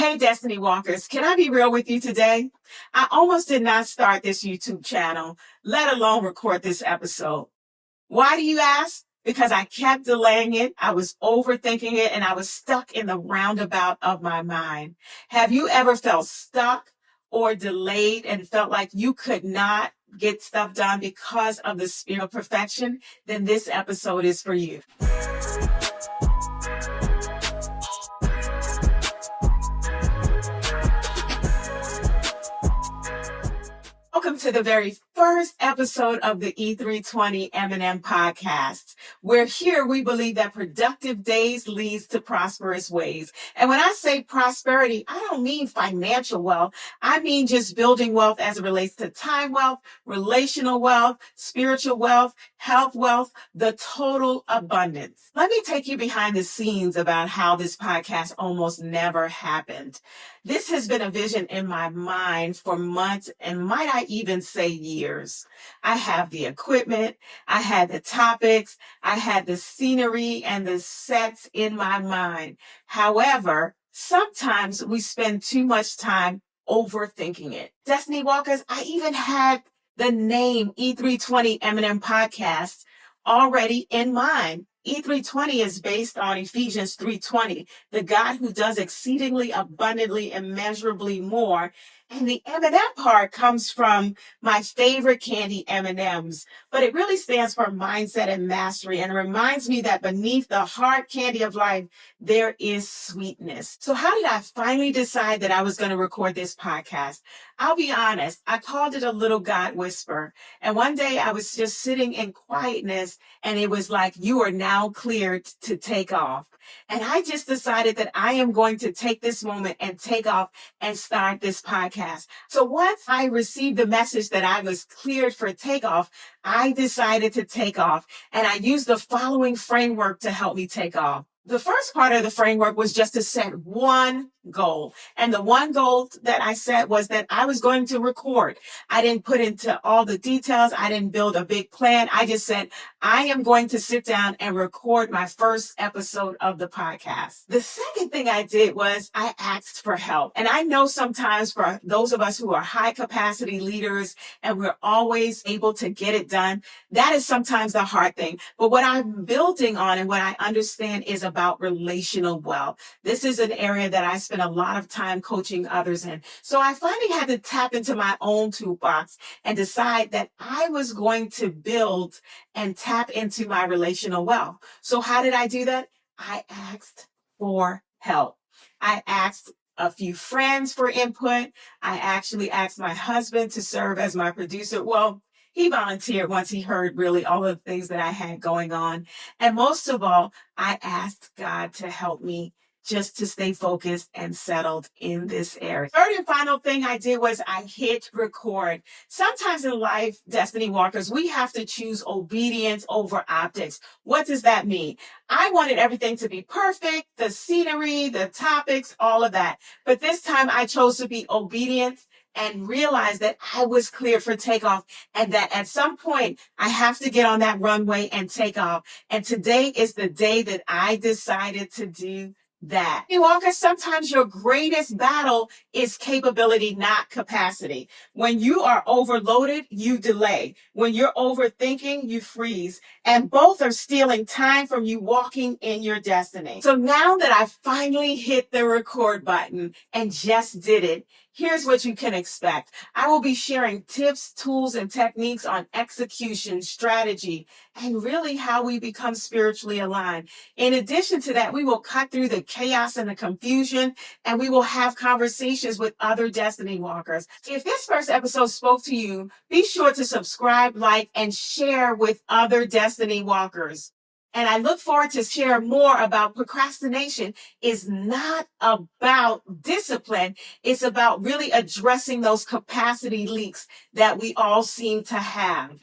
Hey, Destiny Walkers, can I be real with you today? I almost did not start this YouTube channel, let alone record this episode. Why do you ask? Because I kept delaying it, I was overthinking it, and I was stuck in the roundabout of my mind. Have you ever felt stuck or delayed and felt like you could not get stuff done because of the spirit of perfection? Then this episode is for you. Welcome to the very first episode of the E320 M&M Podcast. We're here, we believe that productive days leads to prosperous ways. And when I say prosperity, I don't mean financial wealth. I mean just building wealth as it relates to time wealth, relational wealth, spiritual wealth, health wealth, the total abundance. Let me take you behind the scenes about how this podcast almost never happened. This has been a vision in my mind for months, and might I even say years. I have the equipment, I had the topics, I had the scenery and the sets in my mind. However, sometimes we spend too much time overthinking it. Destiny Walkers, I even had the name E320 M&M Podcast already in mind. E320 is based on Ephesians 3:20, the God who does exceedingly abundantly, immeasurably more. And the M&M part comes from my favorite candy, M&Ms, but it really stands for mindset and mastery, and reminds me that beneath the hard candy of life, there is sweetness. So how did I finally decide that I was going to record this podcast? I'll be honest, I called it a little God whisper. And one day I was just sitting in quietness, and it was like, you are now cleared to take off. And I just decided that I am going to take this moment and take off and start this podcast. So once I received the message that I was cleared for takeoff, I decided to take off. And I used the following framework to help me take off. The first part of the framework was just to set one goal. And the one goal that I set was that I was going to record. I didn't put into all the details. I didn't build a big plan. I just said, I am going to sit down and record my first episode of the podcast. The second thing I did was I asked for help. And I know sometimes for those of us who are high capacity leaders and we're always able to get it done, that is sometimes the hard thing. But what I'm building on and what I understand is about relational wealth. This is an area that I spend a lot of time coaching others in. So I finally had to tap into my own toolbox and decide that I was going to build and tap into my relational wealth. So how did I do that? I asked for help. I asked a few friends for input. I actually asked my husband to serve as my producer. Well, he volunteered once he heard really all of the things that I had going on. And most of all, I asked God to help me just to stay focused and settled in this area. Third and final thing I did was I hit record. Sometimes in life, Destiny Walkers, we have to choose obedience over optics. What does that mean? I wanted everything to be perfect, the scenery, the topics, all of that. But this time I chose to be obedient and realized that I was cleared for takeoff, and that at some point I have to get on that runway and take off. And today is the day that I decided to do that. Hey, Walker, sometimes your greatest battle is capability, not capacity. When you are overloaded, you delay. When you're overthinking, you freeze. And both are stealing time from you walking in your destiny. So now that I finally hit the record button and just did it, here's what you can expect. I will be sharing tips, tools, and techniques on execution, strategy, and really how we become spiritually aligned. In addition to that, we will cut through the chaos and the confusion, and we will have conversations with other Destiny Walkers. If this first episode spoke to you, be sure to subscribe, like, and share with other Destiny Walkers. And I look forward to share more about procrastination. Is not about discipline. It's about really addressing those capacity leaks that we all seem to have.